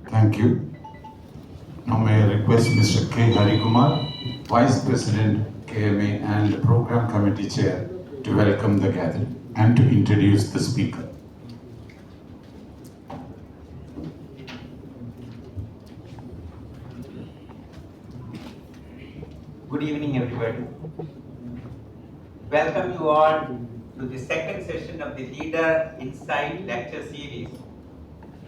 Thank you. Now may I request Mr. K. Harikumar, Vice President, KMA and Program Committee Chair, to welcome the gathering and to introduce the speaker. Good evening, everybody. Welcome you all to the second session of the Leader Insight Lecture Series,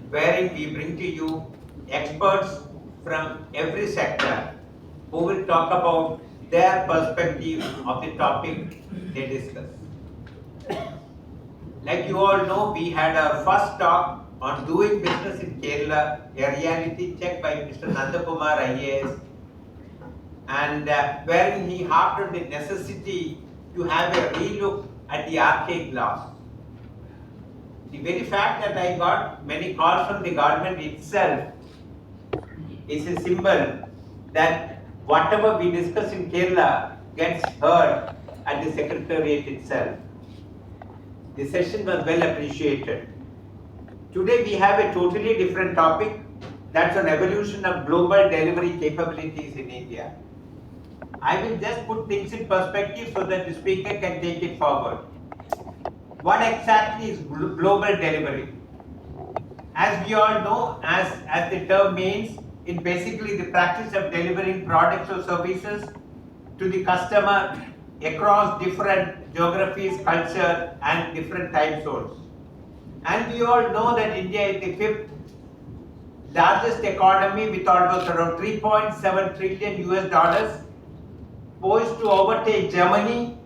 wherein we bring to you experts from every sector who will talk about their perspective of the topic they discuss. Like you all know, we had our first talk on doing business in Kerala, a reality check by Mr. Nandakumar IAS, and wherein he harped on the necessity to have a relook at the archaic laws. The very fact that I got many calls from the government itself is a symbol that whatever we discuss in Kerala gets heard at the Secretariat itself. The session was well appreciated. Today we have a totally different topic, that's on evolution of global delivery capabilities in India. I will just put things in perspective so that the speaker can take it forward. What exactly is global delivery? As we all know, as the term means, it's basically the practice of delivering products or services to the customer across different geographies, culture, and different time zones. And we all know that India is the fifth largest economy with almost around 3.7 trillion US dollars, poised to overtake Germany,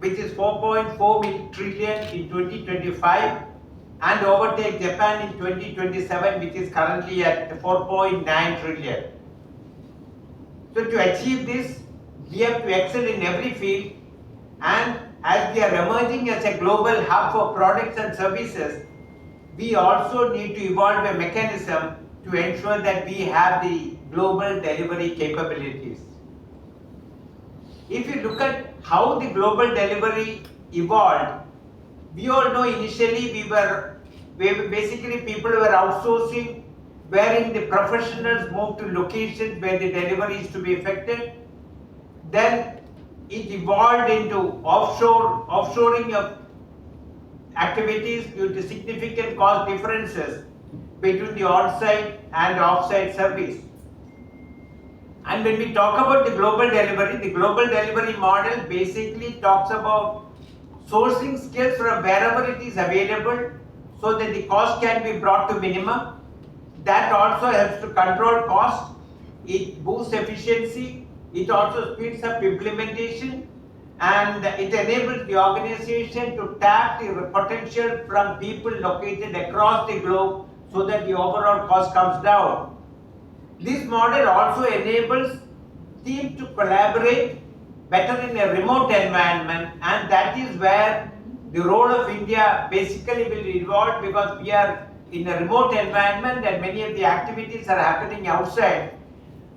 which is 4.4 trillion in 2025, and overtake Japan in 2027, which is currently at 4.9 trillion. So to achieve this, we have to excel in every field, and as we are emerging as a global hub for products and services, we also need to evolve a mechanism to ensure that we have the global delivery capabilities. If you look at how the global delivery evolved, we all know initially basically people were outsourcing, wherein the professionals moved to locations where the delivery is to be effected. Then it evolved into offshoring of activities due to significant cost differences between the on-site and off-site service. And when we talk about the global delivery model basically talks about sourcing skills from wherever it is available so that the cost can be brought to minimum. That also helps to control cost. It boosts efficiency. It also speeds up implementation, and it enables the organization to tap the potential from people located across the globe so that the overall cost comes down. This model also enables teams to collaborate better in a remote environment, and that is where the role of India basically will evolve, because we are in a remote environment and many of the activities are happening outside.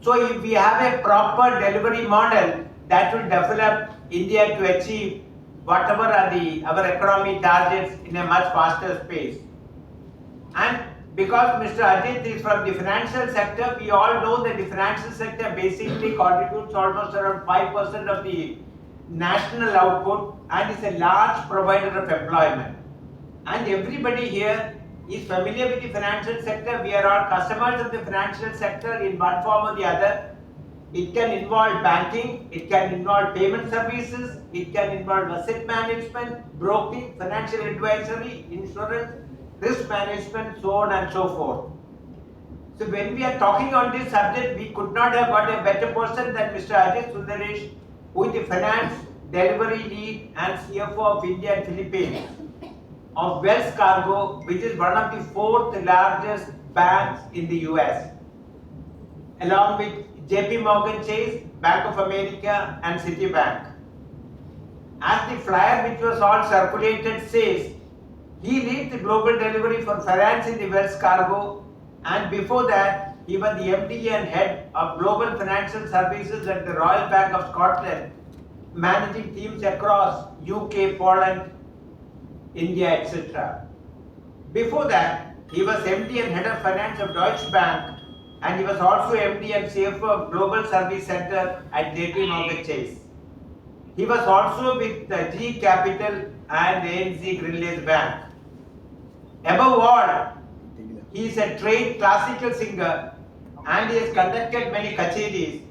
So if we have a proper delivery model, that will develop India to achieve whatever are our economic targets in a much faster pace. And because Mr. Ajith is from the financial sector, we all know that the financial sector basically contributes almost around 5% of the national output and is a large provider of employment. And everybody here is familiar with the financial sector. We are all customers of the financial sector in one form or the other. It can involve banking, it can involve payment services, it can involve asset management, broking, financial advisory, insurance, risk management, so on and so forth. So when we are talking on this subject, we could not have got a better person than Mr. Ajith Sundaresh, who is the finance delivery lead and CFO of India and Philippines, of Wells Fargo, which is one of the fourth largest banks in the US, along with JP Morgan Chase, Bank of America, and Citibank. As the flyer which was all circulated says, he leads the global delivery for finance in the Wells Fargo, and before that, he was the MD and head of global financial services at the Royal Bank of Scotland, managing teams across UK, Poland, India, etc. Before that, he was MD and head of finance of Deutsche Bank, and he was also MD and CFO of Global Service Center at JP Morgan Chase. He was also with the G Capital and ANZ Greenleaf Bank. Above all, he is a trained classical singer and he has conducted many kacheris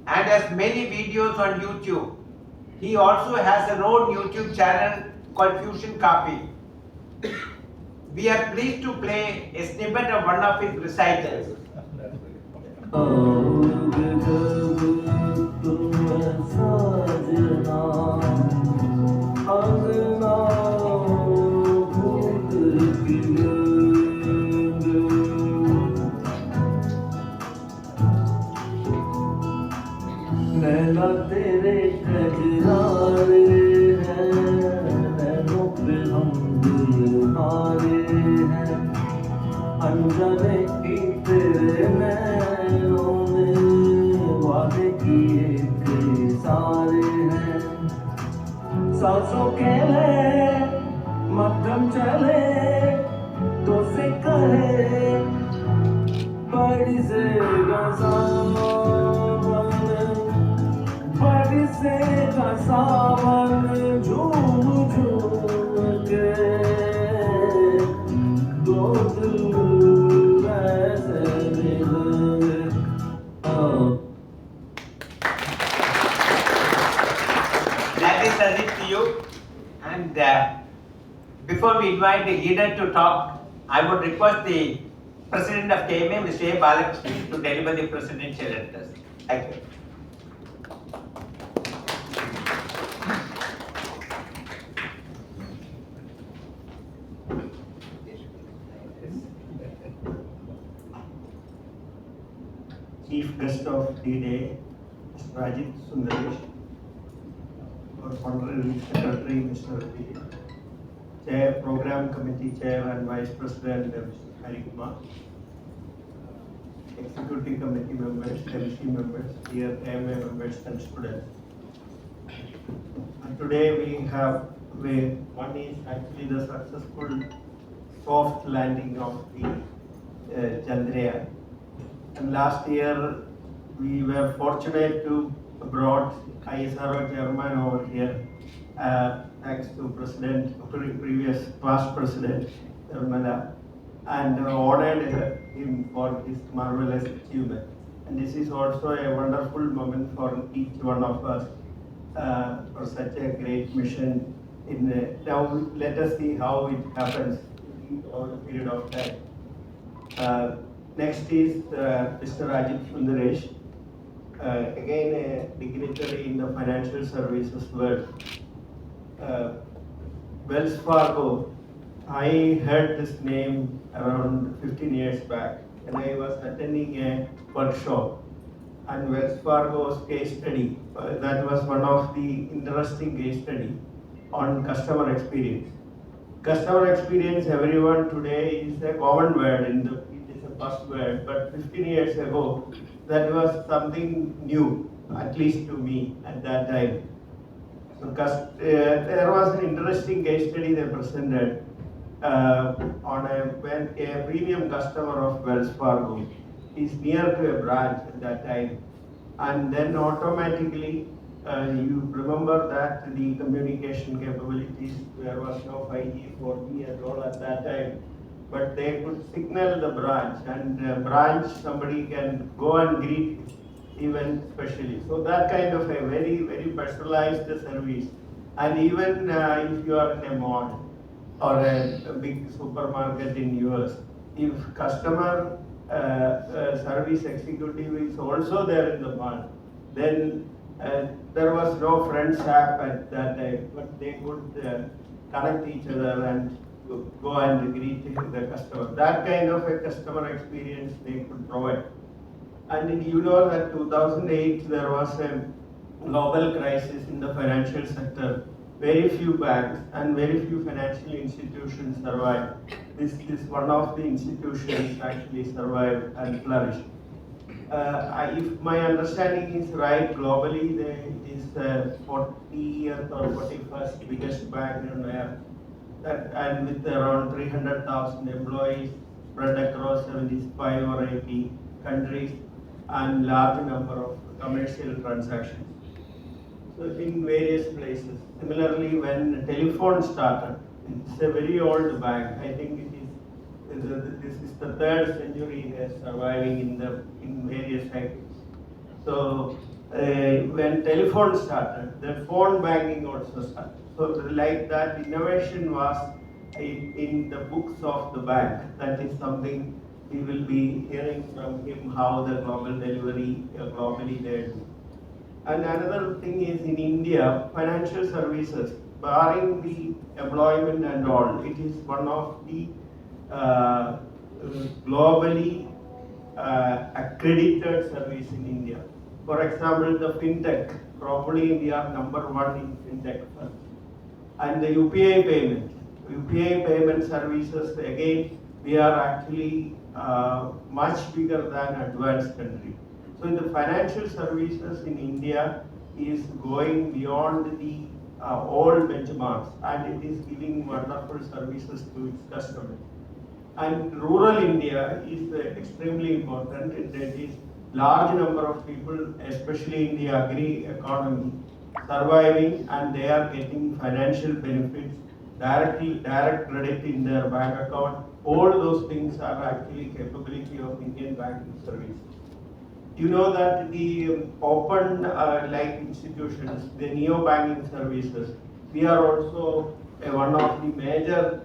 and has many videos on YouTube. He also has an own YouTube channel called Fusion Copy. We are pleased to play a snippet of one of his recitals. नैना तेरे कजरारे हैं, नैनों पे हम दिल हारे हैं, अनजाने की तेरे नैनों में वादे किए कई सारे हैं, सांसों के ले मध्यम चले तो से कहे बड़ी से से सावन झूम झूम के दो दिल ऐसे मिले। That is Ajith to you. And before we invite the leader to talk, I would request the President of KMA, Mr. A. Balakrishnan, to deliver the presidential address. Thank you. Chief guest of the day, Mr. Ajith Sundaresh, our Honorary Secretary, Mr. Ajith, Chair, Program Committee Chair and Vice President, Mr. Hari Kumar, Executive Committee members, MC members, dear AMA members and students. And today we have, one is actually the successful soft landing of the Chandrayaan. And last year, we were fortunate to brought ISRO chairman over here, thanks to previous past president, Nirmala, and honored him for his marvelous achievement. And this is also a wonderful moment for each one of us for such a great mission. Now let us see how it happens over a period of time. Next is Mr. Ajith Sundaresh, again a dignitary in the financial services world. Wells Fargo, I heard this name around 15 years back when I was attending a workshop, and Wells Fargo's case study, that was one of the interesting case study on customer experience. Customer experience, everyone today is a common word it is a buzzword, but 15 years ago, that was something new, at least to me at that time. So, there was an interesting case study they presented on when a premium customer of Wells Fargo is near to a branch at that time, and then automatically you remember that the communication capabilities, there was no 5G, 4G at all at that time, but they could signal the branch, and branch somebody can go and greet even specially. So that kind of a very, very personalized service. And even if you are in a mall or a big supermarket in US, if customer service executive is also there in the mall, then there was no Friends app at that time, but they could connect each other and go and greet the customer. That kind of a customer experience they could provide. And you know that 2008 there was a global crisis in the financial sector. Very few banks and very few financial institutions survived. This is one of the institutions actually survived and flourished. If my understanding is right, globally it is 40th or 41st biggest bank on earth, and with around 300,000 employees spread across 75 or 80 countries and large number of commercial transactions. So in various places. Similarly, when telephone started, it's a very old bank. I think this is the 3rd century surviving in various cycles. So when telephone started, the phone banking also started. So like that, innovation was in the books of the bank. That is something we will be hearing from him, how the global delivery globally they do. And another thing is in India, financial services, barring the employment and all, it is one of the globally accredited service in India. For example, the fintech, probably we are number 1 in fintech first. And the UPI payment services, again, we are actually much bigger than advanced country. So the financial services in India is going beyond the all benchmarks, and it is giving wonderful services to its customers. And rural India is extremely important. There is large number of people, especially in the agri economy, surviving, and they are getting financial benefits, direct credit in their bank account. All those things are actually capability of Indian banking service. You know that the open like institutions, the neo-banking services, we are also one of the major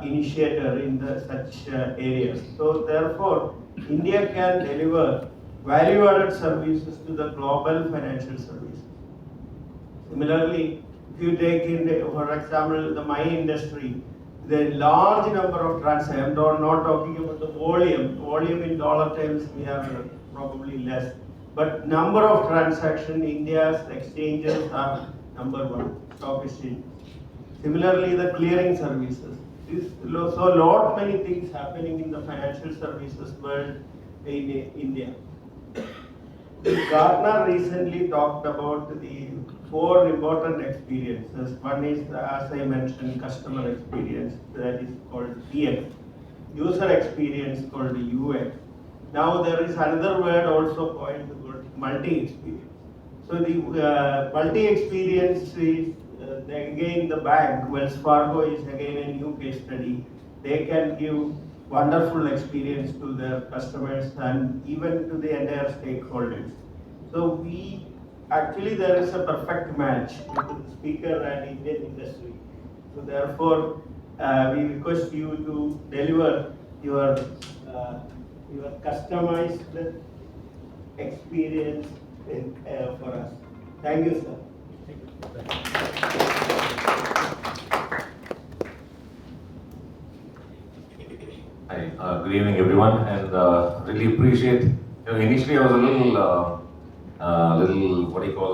initiator in such areas. So therefore, India can deliver value-added services to the global financial services. Similarly, if you take in, for example, the mining industry, the large number of transactions, I'm not talking about the volume in dollar terms, we are probably less, but number of transactions, India's exchanges are number 1, stock exchange. Similarly, the clearing services. So lot many things happening in the financial services world in India. Gartner recently talked about the 4 important experiences. One is, as I mentioned, customer experience, that is called CX. User experience called UX. Now there is another word also coined called multi-experience. So the multi-experience is, again the bank, Wells Fargo is again a new case study. They can give wonderful experience to their customers and even to the entire stakeholders. So there is a perfect match with the speaker and Indian industry. So therefore, we request you to deliver your customized experience for us. Thank you, sir. Hi, good evening, everyone, and really appreciate. Initially, I was a little, what do you call,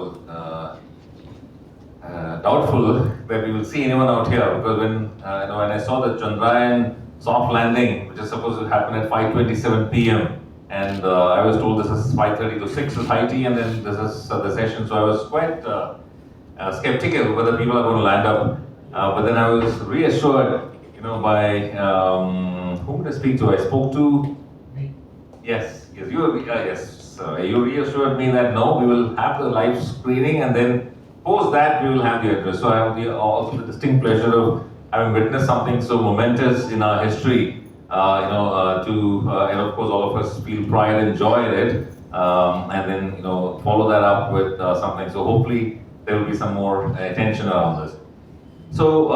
doubtful that we will see anyone out here, because when I saw the Chandrayaan soft landing, which is supposed to happen at 5:27 p.m. and I was told this is 5:30 to 6 is high tea, and then this is the session. So I was quite skeptical whether people are going to land up. But then I was reassured, by whom did I speak to? I spoke to. Yes, you reassured me that no, we will have the live screening, and then post that we will have the address. So I have also the distinct pleasure of having witnessed something so momentous in our history, and of course all of us feel pride and joy in it, and then follow that up with something. So hopefully there will be some more attention around this. So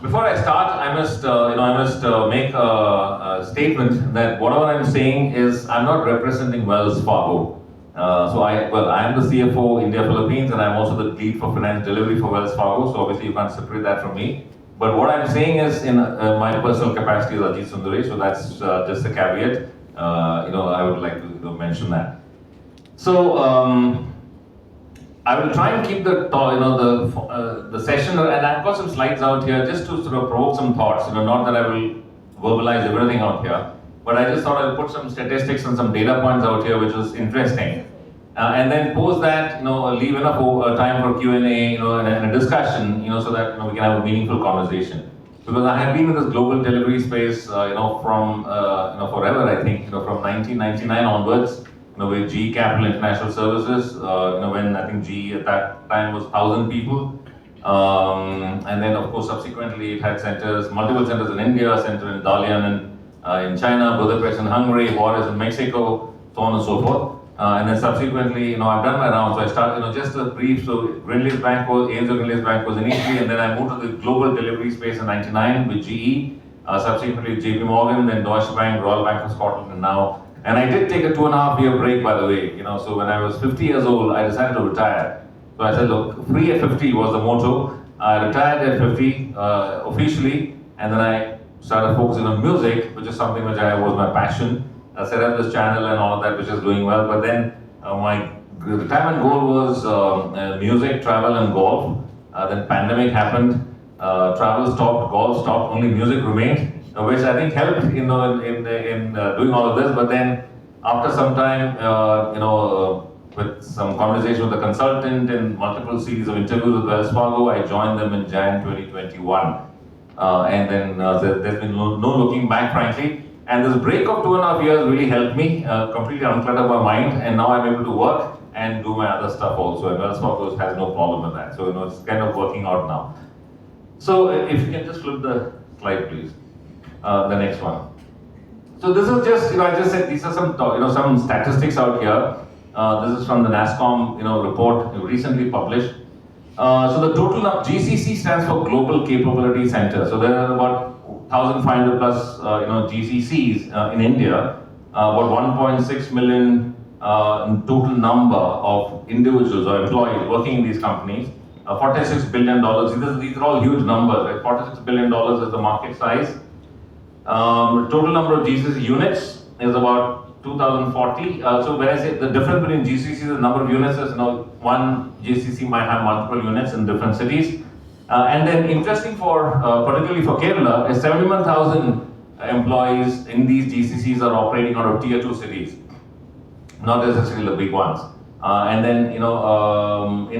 before I start, I must make a statement that whatever I'm saying is I'm not representing Wells Fargo. I am the CFO India Philippines, and I'm also the lead for finance delivery for Wells Fargo. So obviously you can't separate that from me. But what I'm saying is in my personal capacity as Ajith Sundaresh. So that's just a caveat. I would like to mention that. So. I will try and keep the session, and I've got some slides out here just to sort of provoke some thoughts. Not that I will verbalize everything out here, but I just thought I'll put some statistics and some data points out here, which is interesting, and then post that, leave enough time for Q&A, and a discussion, so that we can have a meaningful conversation. because I have been in this global delivery space, from forever. I think from 1999 onwards. With GE Capital International Services. When I think GE at that time was 1,000 people. And then, of course, subsequently it had multiple centers in India, a center in Dalian in China, Budapest in Hungary, Juarez in Mexico, so on and so forth. And then subsequently, I've done my rounds. So I started, just a brief. So Grindlays Bank was initially, and then I moved to the global delivery space in '99 with GE. Subsequently, JP Morgan, then Deutsche Bank, Royal Bank of Scotland, and now. And I did take a 2.5-year break, by the way. So when I was 50 years old, I decided to retire. So I said, look, free at 50 was the motto. I retired at 50 officially, and then I started focusing on music, which is something which was my passion. I set up this channel and all of that, which is doing well. But then my retirement goal was music, travel, and golf. Then pandemic happened. Travel stopped, golf stopped, only music remained. Which I think helped, in doing all of this. But then, after some time, with some conversation with a consultant and multiple series of interviews with Wells Fargo, I joined them in Jan 2021. And then there's been no looking back, frankly. And this break of 2.5 years really helped me completely unclutter my mind. And now I'm able to work and do my other stuff also. And Wells Fargo has no problem with that. So it's kind of working out now. So if you can just flip the slide, please. The next one. So this is just, I just said these are some statistics out here. This is from the NASSCOM, report recently published. So the total GCC stands for Global Capability Center. So there are about 1,500 plus, GCCs in India. About 1.6 million in total number of individuals or employees working in these companies. $46 billion. These are all huge numbers, right? $46 billion is the market size. Total number of GCC units is about 2,040. So when I say the difference between GCC and the number of units is, one GCC might have multiple units in different cities. And then interesting particularly for Kerala, is 71,000 employees in these GCCs are operating out of tier 2 cities, not necessarily the big ones. And then, in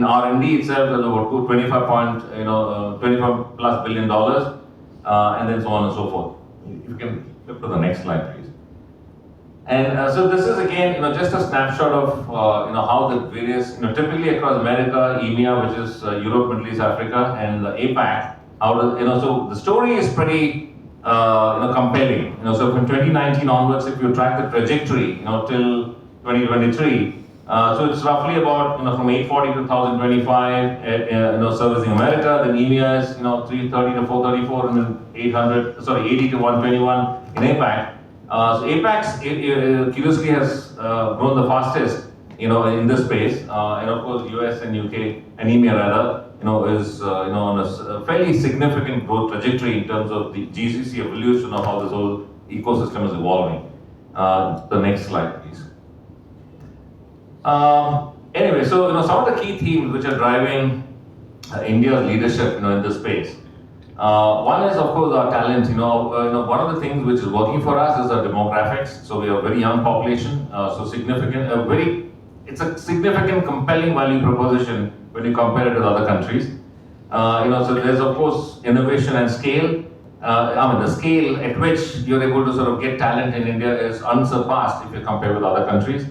R&D itself, there's about 25 plus billion dollars, and then so on and so forth. If you can flip to the next slide, please. And so this is again, just a snapshot of, how the various, typically across America, EMEA, which is Europe, Middle East, Africa, and APAC, so the story is pretty, compelling. So from 2019 onwards, if you track the trajectory, till 2023, so it's roughly about, from 840 to 1,025, servicing America. Then EMEA is, 330 to 434, and then 80 to 121 in APAC. So APAC curiously has grown the fastest, in this space, and of course US and UK and EMEA rather, is on a fairly significant growth trajectory in terms of the GCC evolution of how this whole ecosystem is evolving. The next slide, please. Anyway, so some of the key themes which are driving India's leadership, in this space. One is, of course, our talent. One of the things which is working for us is our demographics. So we have a very young population, so significant, it's a significant, compelling value proposition when you compare it with other countries. So there's of course innovation and scale. The scale at which you're able to sort of get talent in India is unsurpassed if you compare with other countries.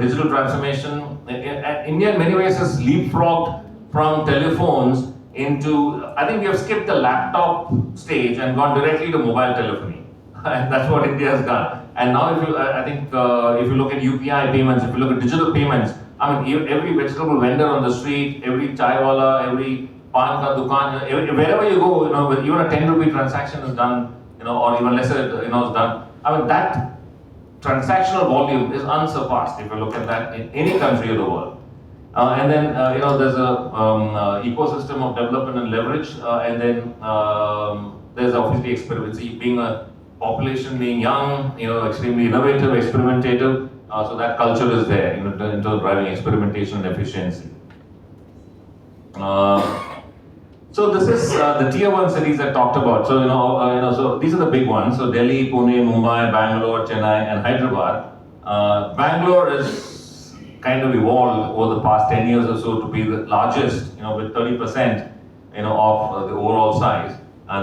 Digital transformation, India in many ways has leapfrogged from telephones into, I think we have skipped the laptop stage and gone directly to mobile telephony. And that's what India has done. And now if you look at UPI payments, if you look at digital payments, every vegetable vendor on the street, every chai wala, every pan ka dukan, wherever you go, even a 10 rupee transaction is done, or even lesser, is done. That transactional volume is unsurpassed if you look at that in any country of the world. And then, there's a ecosystem of development and leverage, and then there's obviously experiments. Being a population, being young, extremely innovative, experimentative, so that culture is there, in terms of driving experimentation and efficiency. So this is the tier 1 cities I talked about. So, so these are the big ones. So Delhi, Pune, Mumbai, Bangalore, Chennai, and Hyderabad. Bangalore is kind of evolved over the past 10 years or so to be the largest, with 30%, of the overall size.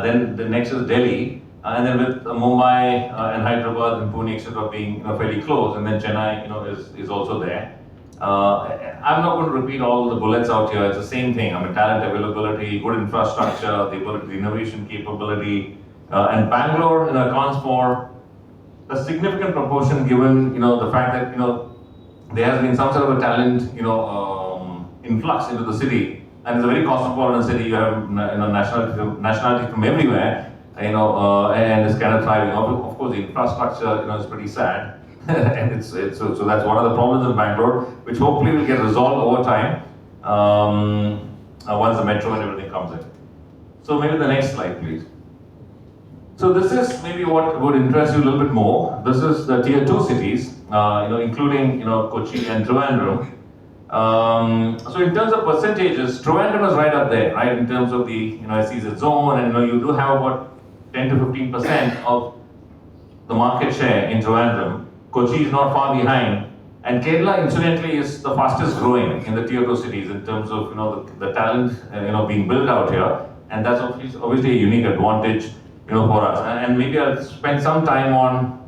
Then the next is Delhi, and then with Mumbai and Hyderabad and Pune, etc., being fairly close, and then Chennai, is also there. I'm not going to repeat all the bullets out here. It's the same thing. I mean, talent availability, good infrastructure, the ability, the innovation capability, and Bangalore, accounts for a significant proportion, given the fact that there has been some sort of a talent influx into the city, and it's a very cosmopolitan city. You have nationality from everywhere, and it's kind of thriving. Of course, the infrastructure is pretty sad. And so that's one of the problems in Bangalore, which hopefully will get resolved over time once the metro and everything comes in. So maybe the next slide, please. So this is maybe what would interest you a little bit more. This is the tier 2 cities, including Kochi and Trivandrum. So in terms of percentages, Trivandrum is right up there, right, in terms of the SEZ zone, and you do have about 10 to 15% of the market share in Trivandrum. Kochi is not far behind, and Kerala, incidentally, is the fastest growing in the tier 2 cities in terms of the talent being built out here, and that's obviously a unique advantage for us. And maybe I'll spend some time on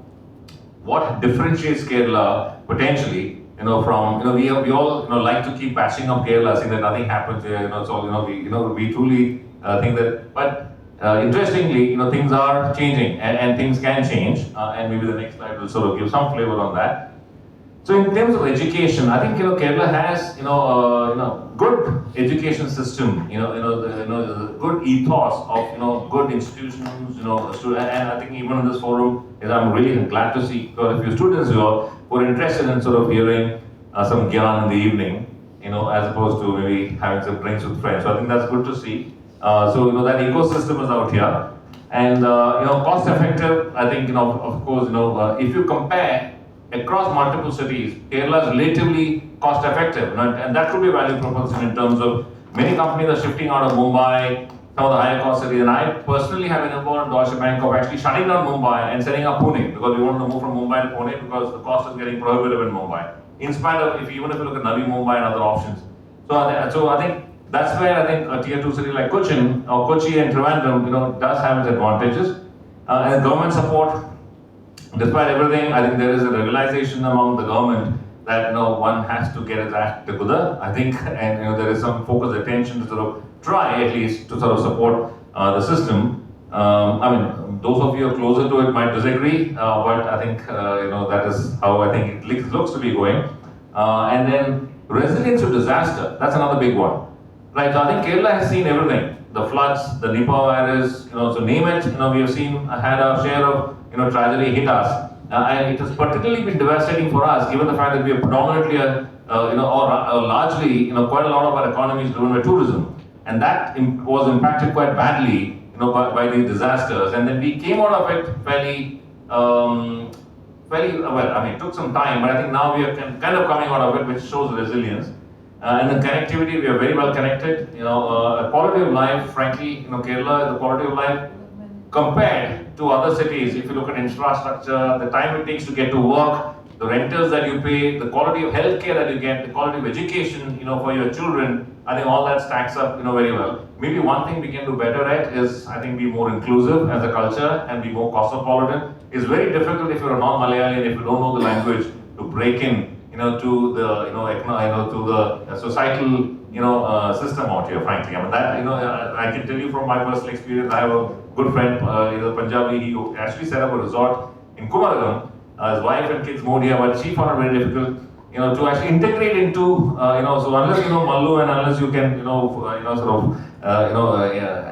what differentiates Kerala potentially from we all like to keep bashing up Kerala, saying that nothing happens here. It's all we truly think that, but interestingly, things are changing, and things can change, and maybe the next slide will sort of give some flavor on that. So in terms of education, I think Kerala has good education system, the good ethos of good institutions, and I think even in this forum, I'm really glad to see a few students who are interested in sort of hearing some gyan in the evening, as opposed to maybe having some drinks with friends. So I think that's good to see. So that ecosystem is out here, and cost effective. I think of course if you compare across multiple cities, Kerala is relatively cost effective, and that could be a value proposition in terms of many companies are shifting out of Mumbai, some of the higher cost cities, and I personally have an involved in Deutsche Bank of actually shutting down Mumbai and setting up Pune, because we wanted to move from Mumbai to Pune because the cost is getting prohibitive in Mumbai, in spite of even if you look at Navi Mumbai and other options. So I think that's where I think a tier 2 city like Cochin or Kochi and Trivandrum, does have its advantages. And government support, despite everything, I think there is a realization among the government that one has to get its act together, I think, and there is some focused attention to sort of try at least to sort of support the system. I mean, those of you who are closer to it might disagree, but I think that is how I think it looks to be going. And then resilience to disaster, that's another big one. Right, so I think Kerala has seen everything. The floods, the Nipah virus, so name it, we have had our share of, tragedy hit us. And it has particularly been devastating for us, given the fact that we are predominantly, or largely, quite a lot of our economy is driven by tourism. And that was impacted quite badly, by these disasters. And then we came out of it fairly well. I mean, it took some time, but I think now we are kind of coming out of it, which shows resilience. And the connectivity, we are very well connected. Quality of life, frankly, Kerala, the quality of life compared to other cities, if you look at infrastructure, the time it takes to get to work, the rentals that you pay, the quality of healthcare that you get, the quality of education, for your children, I think all that stacks up, very well. Maybe one thing we can do better at is, I think, be more inclusive as a culture and be more cosmopolitan. It's very difficult if you're a non-Malayali and if you don't know the language to break in to the to the societal system out here. Frankly, I mean that I can tell you from my personal experience. I have a good friend, Punjabi. He actually set up a resort in Kumaragam. His wife and kids moved here, but she found it very difficult, to actually integrate into, so unless Mallu and unless you can,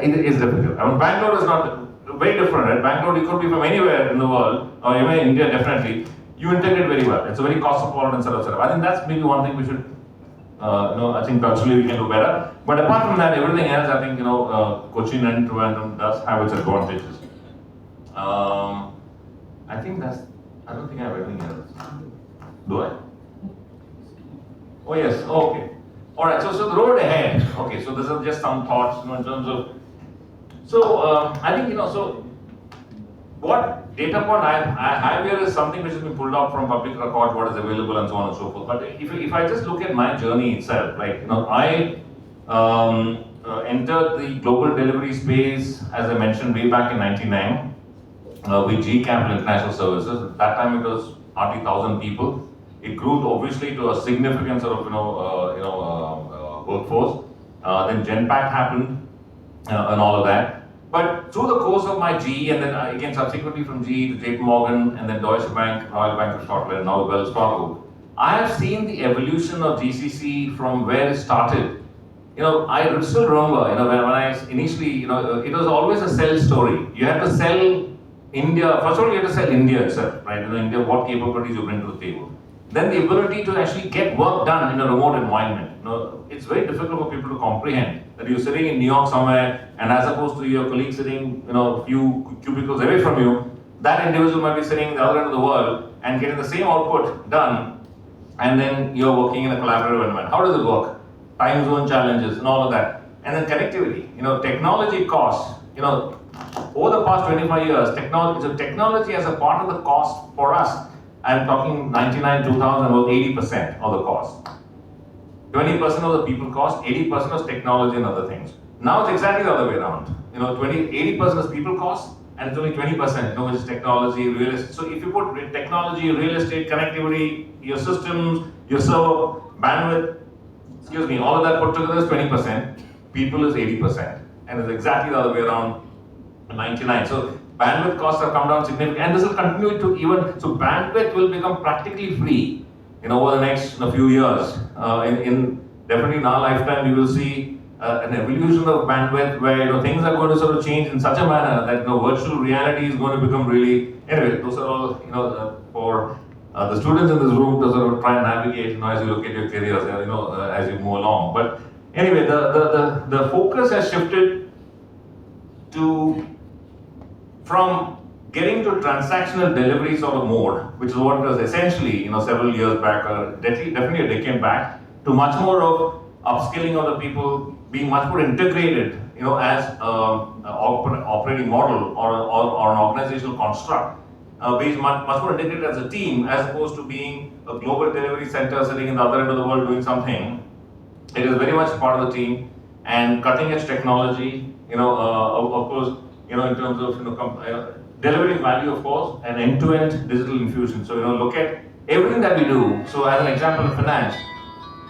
it is difficult. I mean, Bangalore is not very different. Right? Bangalore, you could be from anywhere in the world, or even India, definitely. You integrate very well. It's a very cosmopolitan setup. I think that's maybe one thing we should, I think culturally we can do better. But apart from that, everything else, I think, Cochin and Trivandrum does have its advantages. I think I don't think I have anything else. Do I? Oh yes, okay. Alright, so the road ahead. Okay, so these are just some thoughts, in terms of, so I think, so what data point I have here is something which has been pulled out from public record, what is available and so on and so forth. But if I just look at my journey itself, like, I entered the global delivery space, as I mentioned, way back in 99 with G Capital International Services. At that time, it was hardly 1,000 people. It grew obviously to a significant sort of workforce. Then Genpact happened and all of that. But through the course of my GE and then again subsequently from GE to JP Morgan and then Deutsche Bank, Royal Bank of Scotland, now Wells Fargo, I have seen the evolution of GCC from where it started. I still remember, when I initially, it was always a sell story. You had to sell India, first of all, you have to sell India itself, right? India, what capabilities you bring to the table. Then the ability to actually get work done in a remote environment. It's very difficult for people to comprehend that you're sitting in New York somewhere, and as opposed to your colleague sitting, a few cubicles away from you, that individual might be sitting at the other end of the world and getting the same output done, and then you're working in a collaborative environment. How does it work? Time zone challenges and all of that. And then connectivity, technology costs, over the past 25 years, technology as a part of the cost for us, I'm talking 99, 2000 was 80% of the cost. 20% of the people cost, 80% was technology and other things. Now it's exactly the other way around. 80% is people cost, and it's only 20%, which is technology, real estate. So if you put technology, real estate, connectivity, your systems, your server, bandwidth, all of that put together is 20%. People is 80%, and it's exactly the other way around. 99. So bandwidth costs have come down significantly, and this will continue to so bandwidth will become practically free, over the next few years. Definitely in our lifetime, we will see an evolution of bandwidth where things are going to sort of change in such a manner that virtual reality is going to become really. Anyway, those are all for the students in this room to sort of try and navigate as you look at your careers, as you move along. But anyway, the focus has shifted from getting to transactional delivery sort of mode, which is what it was essentially, several years back, or definitely a decade back, to much more of upskilling of the people, being much more integrated, as an operating model or an organizational construct, being much more integrated as a team, as opposed to being a global delivery center sitting in the other end of the world doing something. It is very much part of the team, and cutting edge technology, of course, in terms of delivering value, of course, and end-to-end digital infusion. So look at everything that we do. So as an example of finance,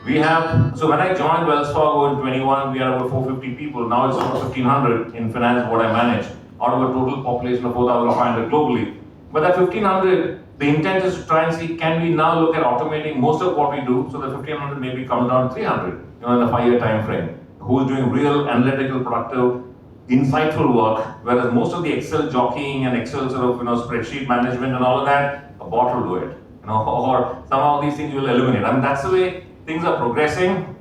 we have. So when I joined Wells Fargo in 21, we had about 450 people. Now it's about 1,500 in finance, what I manage, out of a total population of 4,500 globally. But that 1,500, the intent is to try and see, can we now look at automating most of what we do, so that 1,500 maybe comes down to 300, in a 5-year time frame. Who is doing real analytical, productive, insightful work, whereas most of the Excel jockeying and Excel sort of spreadsheet management and all of that, a bot will do it, or some of these things will eliminate. I mean, that's the way things are progressing.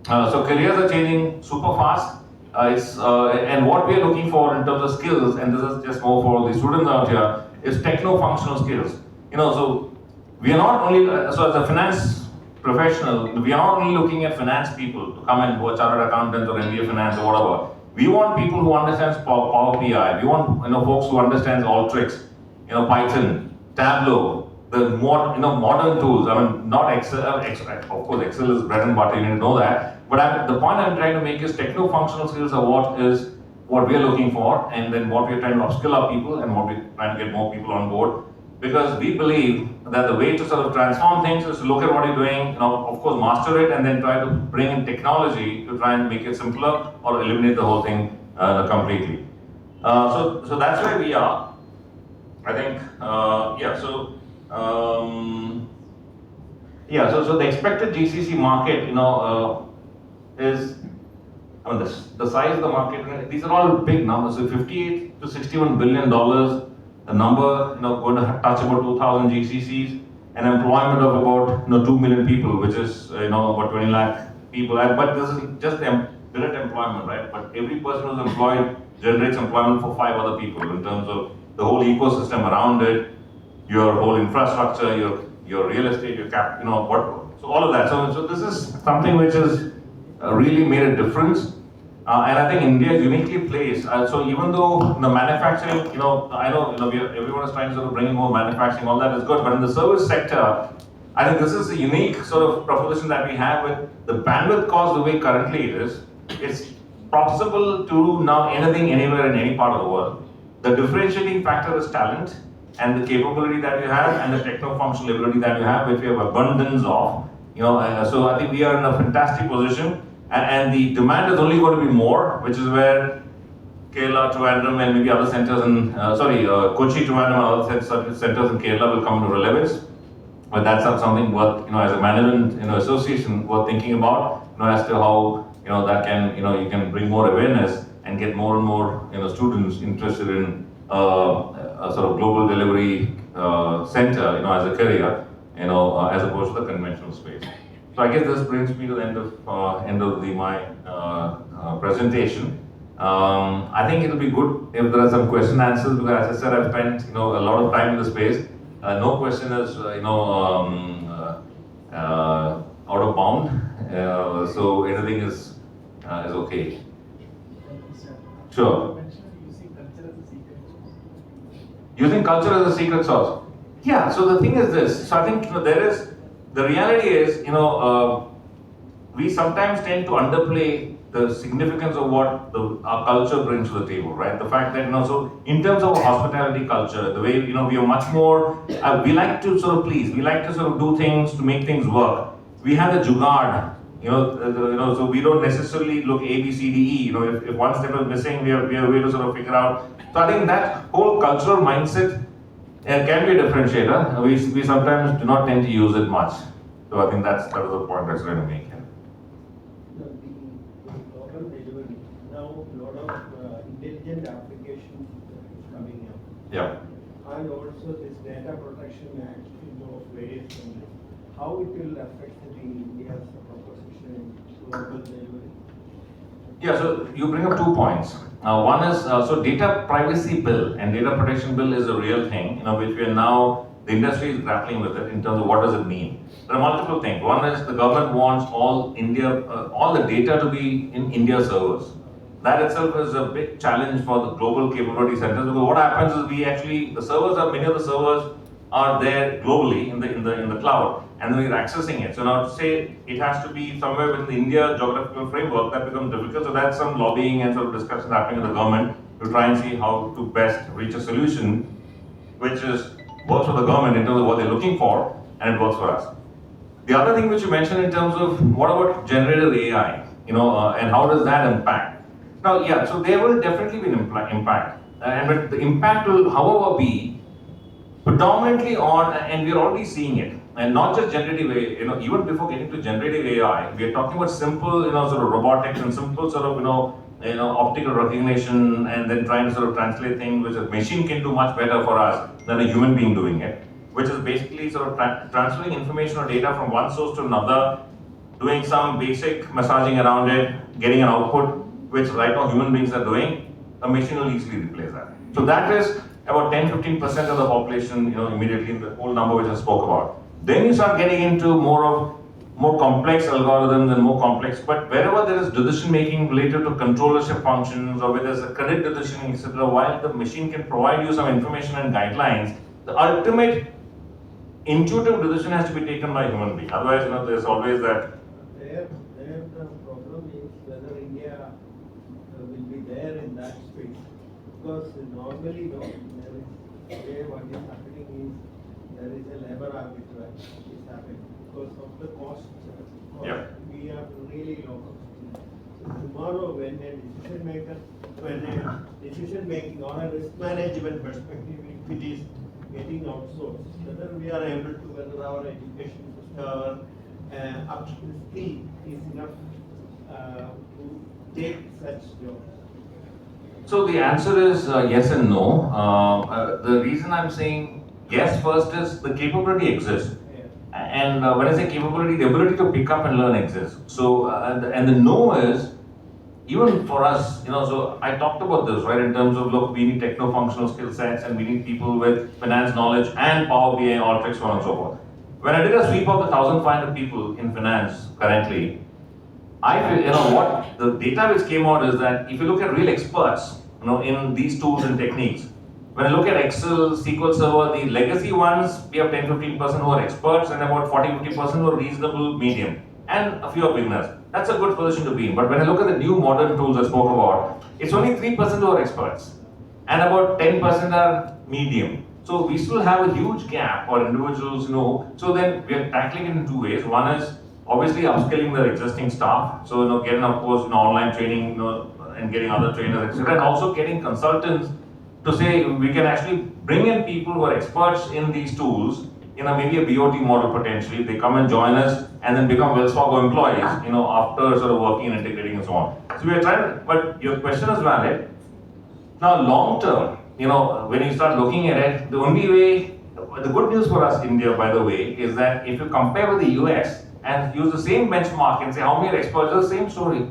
So careers are changing super fast. And what we are looking for in terms of skills, and this is just more for the students out here, is techno-functional skills. So we are not only so as a finance professional, we are not only looking at finance people to come and who are chartered accountants or MBA finance or whatever. We want people who understand Power BI. We want folks who understand Alteryx, Python, Tableau, the more modern tools. I mean, not Excel. Of course, Excel is bread and butter. You need to know that. But the point I'm trying to make is techno-functional skills are what we are looking for, and then what we are trying to upskill our people, and what we're trying to get more people on board. Because we believe that the way to sort of transform things is to look at what you're doing, of course, master it, and then try to bring in technology to try and make it simpler or eliminate the whole thing completely. So that's where we are. I think, So the expected GCC market, is, the size of the market. These are all big numbers. So 58 to 61 billion dollars. The number, going to touch about 2,000 GCCs, and employment of about 2 million people, which is about 20 lakh people. But this is just direct employment, right? But every person who's employed generates employment for 5 other people in terms of the whole ecosystem around it, your whole infrastructure, your real estate, your so all of that. So this is something which has really made a difference. And I think India is uniquely placed. So even though the manufacturing, I know everyone is trying to sort of bring in more manufacturing, all that is good. But in the service sector, I think this is a unique sort of proposition that we have with the bandwidth cost the way currently it is. It's possible to do now anything, anywhere, in any part of the world. The differentiating factor is talent and the capability that you have and the techno-functional ability that you have, which we have abundance of. So I think we are in a fantastic position, and the demand is only going to be more, which is where Kerala, Trivandrum, and maybe other centers in, Kochi, Trivandrum, and other centers in Kerala will come into relevance. But that's not something worth, as a management, association, worth thinking about, as to how, that can, you can bring more awareness and get more and more, students interested in a sort of global delivery center, as a career, as opposed to the conventional space. So I guess this brings me to the end of my presentation. I think it'll be good if there are some question answers, because as I said, I've spent a lot of time in the space. No question is out of bound, so anything is okay. Sure. Using culture as a secret sauce. Yeah. So the thing is this. So I think the reality is we sometimes tend to underplay the significance of what our culture brings to the table, right? The fact that, so in terms of hospitality culture, the way, we are much more, we like to sort of please, we like to sort of do things to make things work. We have the jugaad, so we don't necessarily look A, B, C, D, E, if one step is missing, we are way to sort of figure out. So I think that whole cultural mindset can be a differentiator. We sometimes do not tend to use it much. So I think that is the point that's going to make here. Now, a lot of intelligent applications is coming up. Yeah. And also this data protection act of various countries. How it will affect the India's proposition in global delivery? Yeah, so you bring up 2 points. One is, so data privacy bill and data protection bill is a real thing, which we are now, the industry is grappling with it in terms of what does it mean. There are multiple things. One is the government wants all the data to be in India servers. That itself is a big challenge for the global capability centers, because what happens is many of the servers are there globally in the cloud, and then we're accessing it. So now to say it has to be somewhere within the India geographical framework, that becomes difficult. So that's some lobbying and sort of discussions happening with the government to try and see how to best reach a solution which works for the government in terms of what they're looking for, and it works for us. The other thing which you mentioned in terms of what about generative AI, and how does that impact? Now, yeah, so there will definitely be an impact, but the impact will, however, be predominantly on, and we're already seeing it, and not just generative AI. Even before getting to generative AI, we are talking about simple, sort of robotics and simple sort of, optical recognition, and then trying to sort of translate things which a machine can do much better for us than a human being doing it, which is basically sort of transferring information or data from one source to another, doing some basic massaging around it, getting an output, which right now human beings are doing. A machine will easily replace that. So that is about 10-15% of the population, immediately in the whole number which I spoke about. Then you start getting into more complex algorithms and more complex, but wherever there is decision making related to controllership functions, or where there's a credit decisioning, etc., while the machine can provide you some information and guidelines, the ultimate intuitive decision has to be taken by a human being. Otherwise, there's always that. There the problem is whether India will be there in that space. Because normally, today what is happening is there is a labor arbitrage is happening because of the cost. Yeah. We are really low cost. So tomorrow, when a decision making or a risk management perspective, if it is getting outsourced, whether we are able to, whether our education system, skill is enough to take such jobs. So the answer is yes and no. The reason I'm saying yes first is the capability exists. And when I say capability, the ability to pick up and learn exists. So, and the no is, even for us, so I talked about this, right, in terms of, look, we need techno-functional skill sets, and we need people with finance knowledge and Power BI, Alteryx, so on and so forth. When I did a sweep of the 1,500 people in finance currently, I feel, what the data which came out is that if you look at real experts, in these tools and techniques, when I look at Excel, SQL Server, the legacy ones, we have 10-15% who are experts, and about 40-50% who are reasonable medium, and a few are beginners. that's a good position to be in. But when I look at the new modern tools I spoke about, it's only 3% who are experts, and about 10% are medium. So we still have a huge gap for individuals, So then we are tackling it in two ways. One is obviously upskilling the existing staff. So getting, of course, online training, and getting other trainers, etc. And also getting consultants to say we can actually bring in people who are experts in these tools, maybe a BOT model potentially. They come and join us and then become Wells Fargo employees, after sort of working and integrating and so on. So we are trying, but your question is valid. Now, long term, when you start looking at it, the only way, the good news for us, India, by the way, is that if you compare with the US and use the same benchmark and say how many are experts, it's the same story.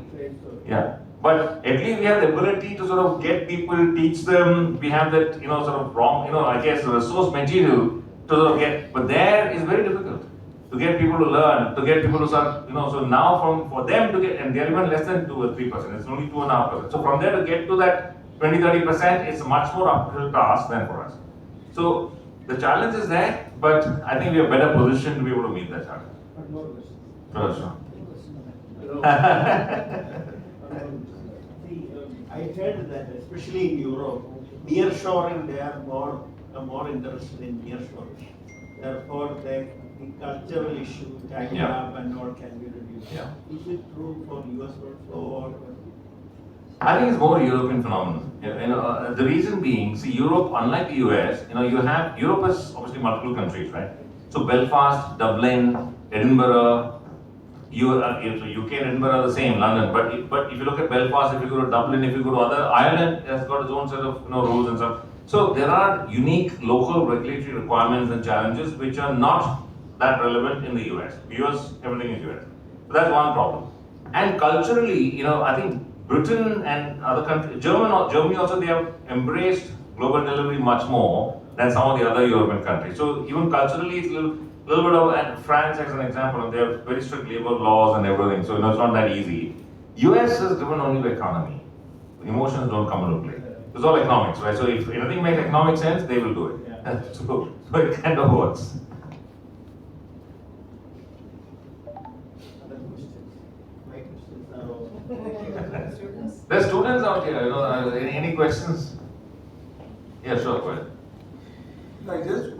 Yeah. But at least we have the ability to sort of get people, teach them. We have that, sort of I guess, resource material to sort of get. But there is very difficult to get people to learn, to get people to start, So now for them to get, and they're even less than 2 or 3%. It's only 2.5%. So from there to get to that 20-30% is a much more uphill task than for us. So the challenge is there, but I think we are better positioned to be able to meet that challenge. Sure. I heard that especially in Europe, nearshoring, they are more interested in nearshoring. Therefore, the cultural issue, tagging up and all can be reduced. Yeah. Is it true for US also? Or? I think it's more a European phenomenon. The reason being, see, Europe, unlike the US, Europe is obviously multiple countries, right? So Belfast, Dublin, Edinburgh, UK and Edinburgh are the same, London. But if you look at Belfast, if you go to Dublin, if you go to Ireland has got its own set of rules and stuff. So there are unique local regulatory requirements and challenges which are not that relevant in the US. US, everything is US. So that's one problem. And culturally, I think Britain and other countries, Germany also, they have embraced global delivery much more than some of the other European countries. So even culturally, it's a little bit of, and France as an example, and they have very strict labor laws and everything, so it's not that easy. US is driven only by economy. Emotions don't come into play. It's all economics, right? So if anything makes economic sense, they will do it. Yeah. So it kind of works. Other questions? My questions are all. There's students out here, any questions? Yeah, sure, go ahead. I just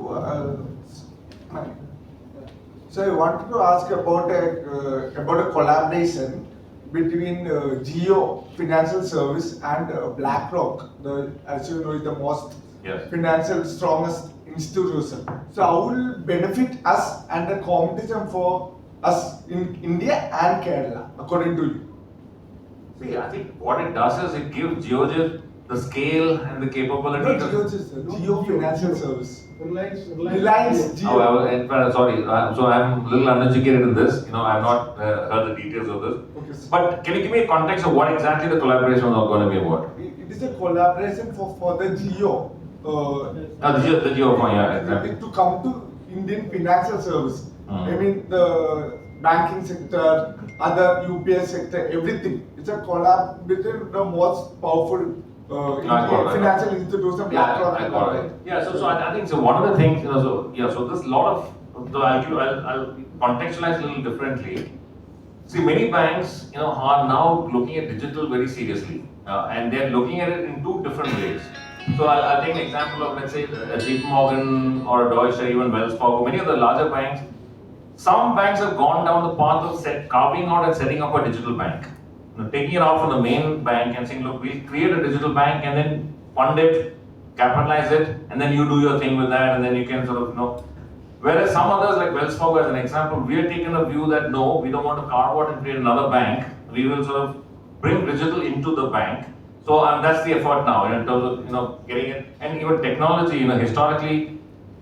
so I wanted to ask about a collaboration between Geo Financial Service and BlackRock. As you know, is the most financial strongest institution. So how will it benefit us and the competition for us in India and Kerala, according to you? See, I think what it does is it gives Geojit the scale and the capability. No, Geo Financial Service. Reliance Geo. Oh, sorry. So I'm a little uneducated in this. I've not heard the details of this. Okay, but can you give me a context of what exactly the collaboration is going to be about? It is a collaboration for the Geo. The Geo fund, yeah, exactly. To come to Indian financial service. I mean the banking sector, other UPS sector, everything. It's a collab between the most powerful financial institution. Yeah, I got it. Yeah, so I think so. One of the things, so there's a lot of. So I'll contextualize a little differently. See, many banks, are now looking at digital very seriously, and they're looking at it in two different ways. So I'll take an example of, let's say, a JP Morgan or a Deutsche, even Wells Fargo. Many of the larger banks, some banks have gone down the path of carving out and setting up a digital bank. Taking it out from the main bank and saying, look, we'll create a digital bank and then fund it, capitalize it, and then you do your thing with that, and then you can sort of, Whereas some others, like Wells Fargo as an example, we are taking a view that no, we don't want to carve out and create another bank. We will sort of bring digital into the bank. So that's the effort now in terms of, getting it. And even technology, historically,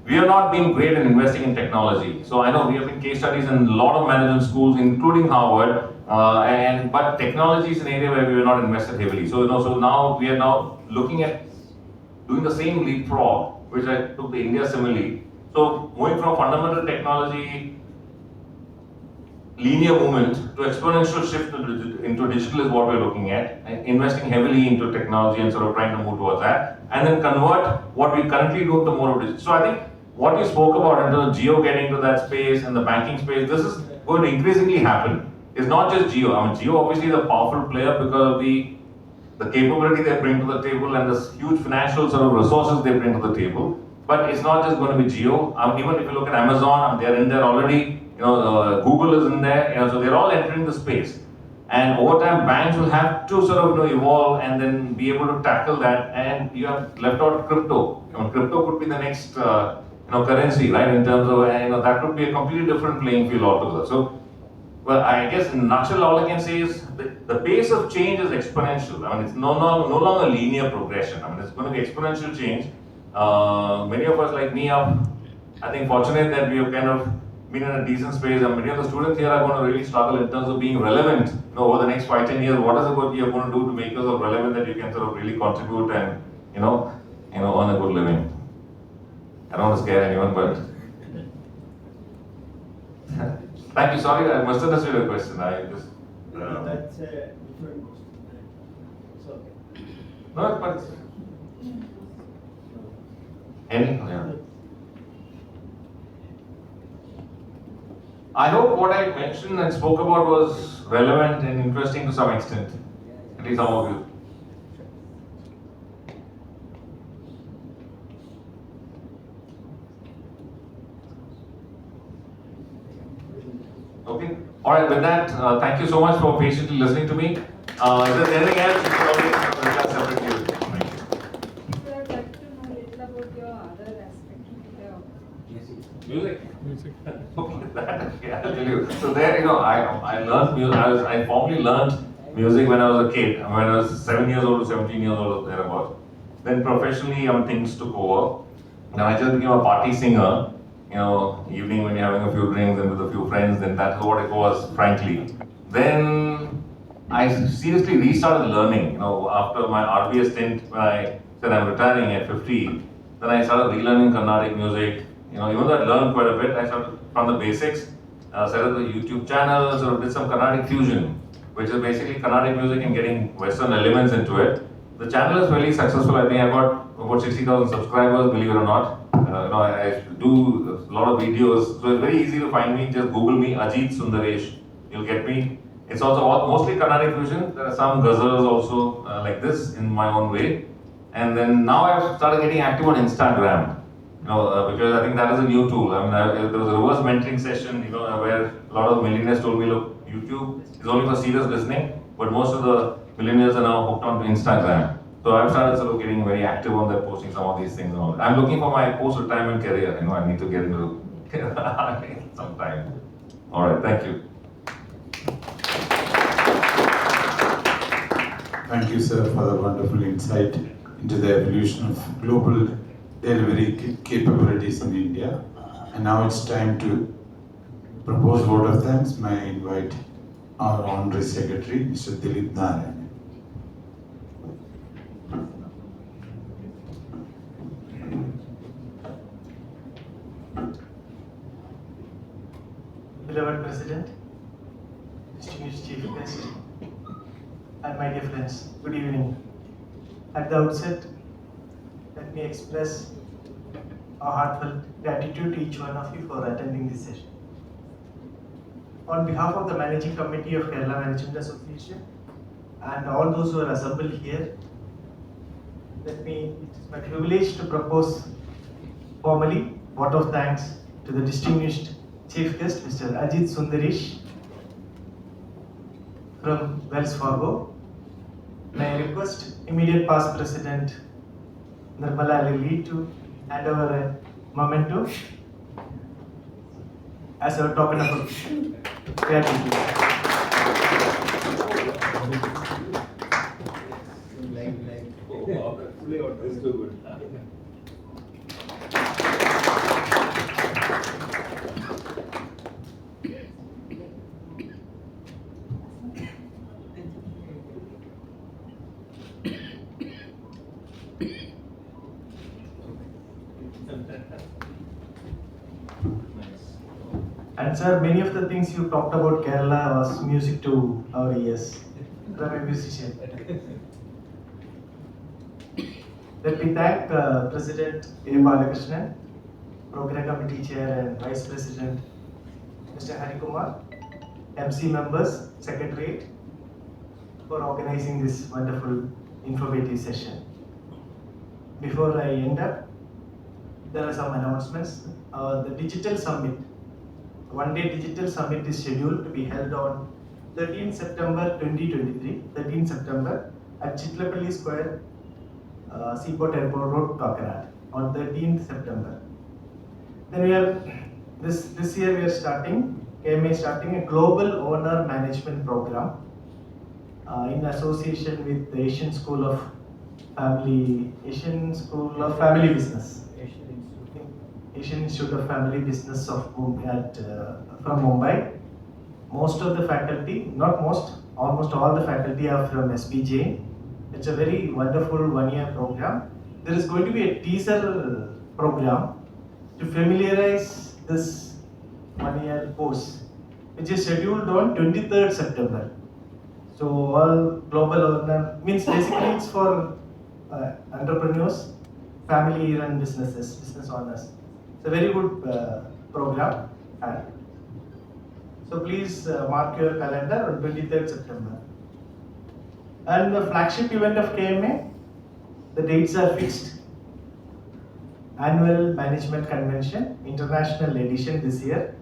we have not been great in investing in technology. So I know we have been case studies in a lot of management schools, including Harvard. But technology is an area where we were not invested heavily. So so now we are now looking at doing the same leapfrog, which I took the India simile. So moving from fundamental technology, linear movement to exponential shift into digital is what we're looking at, and investing heavily into technology and sort of trying to move towards that, and then convert what we currently do to more of digital. So I think what you spoke about in terms of Geo getting to that space and the banking space, this is going to increasingly happen. It's not just Jio. I mean, Jio obviously is a powerful player because of the capability they bring to the table and the huge financial sort of resources they bring to the table. But it's not just going to be Jio. I mean, even if you look at Amazon, they're in there already. Google is in there. So they're all entering the space. And over time, banks will have to sort of evolve and then be able to tackle that. And you have left out crypto. Crypto could be the next currency, right? In terms of that could be a completely different playing field altogether. So, well, I guess in a nutshell, all I can say is the pace of change is exponential. I mean, it's no longer linear progression. I mean, it's going to be exponential change. Many of us, like me, are, I think, fortunate that we have kind of been in a decent space, and many of the students here are going to really struggle in terms of being relevant. Over the next 5-10 years, what is it what you're going to do to make yourself relevant that you can sort of really contribute and earn a good living? I don't want to scare anyone, but thank you. Sorry, I must have understood your question. I just That's a different question. It's okay. no, but yeah. I hope what I mentioned and spoke about was relevant and interesting to some extent, at least some of you. Okay. All right. With that, thank you so much for patiently listening to me. If there's anything else, you can always discuss separately. Thank you. So I'd like to know a little about your other aspect of Music. Okay, yeah, I'll tell you. So there, I learned music. I formally learned music when I was a kid. When I was 7 years old to 17 years old, thereabout. Then professionally, things took over. Now I just became a party singer. Evening when you're having a few drinks and with a few friends, then that's what it was, frankly. Then I seriously restarted learning. After my RBS stint, when I said I'm retiring at 50, then I started relearning Carnatic music. Even though I learned quite a bit, I started from the basics, set up the YouTube channel, sort of did some Carnatic fusion, which is basically Carnatic music and getting Western elements into it. The channel is really successful. I think I got about 60,000 subscribers, believe it or not. I do a lot of videos, so it's very easy to find me. Just Google me, Ajith Sundaresh, you'll get me. It's also mostly Carnatic fusion. There are some ghazals also like this in my own way. And then now I've started getting active on Instagram. Because I think that is a new tool. There was a reverse mentoring session, where a lot of millionaires told me, look, YouTube is only for serious listening, but most of the millionaires are now hooked on to Instagram. So I've started sort of getting very active on that, posting some of these things. I'm looking for my post-retirement career. I need to get into some time. All right, thank you. Thank you, sir, for the wonderful insight into the evolution of global delivery capabilities in India. And now it's time to propose vote of thanks. May I invite our Honorary Secretary, Mr. Dilip Narayan. Beloved President, distinguished Chief Guest, and my dear friends, good evening. At the outset, let me express our heartfelt gratitude to each one of you for attending this session. On behalf of the Managing Committee of Kerala Management Association and all those who are assembled here, it is my privilege to propose formally vote of thanks to the distinguished Chief Guest, Mr. Ajith Sundaresh from Wells Fargo. May I request immediate past President Nirmala Lily to hand over a memento as a token of gratitude. And sir, many of the things you talked about Kerala was music to our ears from a musician. Let me thank President A. Balakrishnan, Program Committee Chair and Vice President Mr. Hari Kumar, MC members, Secretariat, for organizing this wonderful informative session. Before I end up, there are some announcements. The Digital Summit, one-day Digital Summit is scheduled to be held on 13 September 2023, 13 September at Chitlapalli Square, Seaport Airport Road, Kakinada, on 13th September. Then we are, this year we are starting, KMA is starting a global owner management program in association with the Asian School of Family Business. Asian Institute of Family Business of from Mumbai. Most of the faculty, not most, almost all the faculty are from SPJ. It's a very wonderful one-year program. There is going to be a teaser program to familiarize this one-year course, which is scheduled on 23rd September. So all global owner means basically it's for entrepreneurs, family-run businesses, business owners. It's a very good program. So please mark your calendar on 23rd September. And the flagship event of KMA, the dates are fixed. Annual Management Convention, International Edition this year.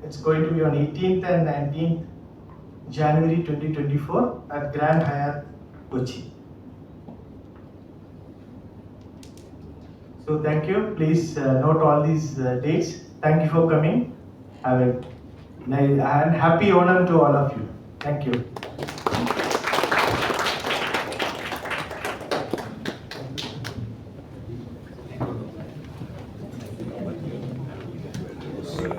It's going to be on 18th and 19th January 2024 at Grand Hyatt, Kochi. So thank you. Please note all these dates. Thank you for coming. Have a nice and happy Onam to all of you. Thank you.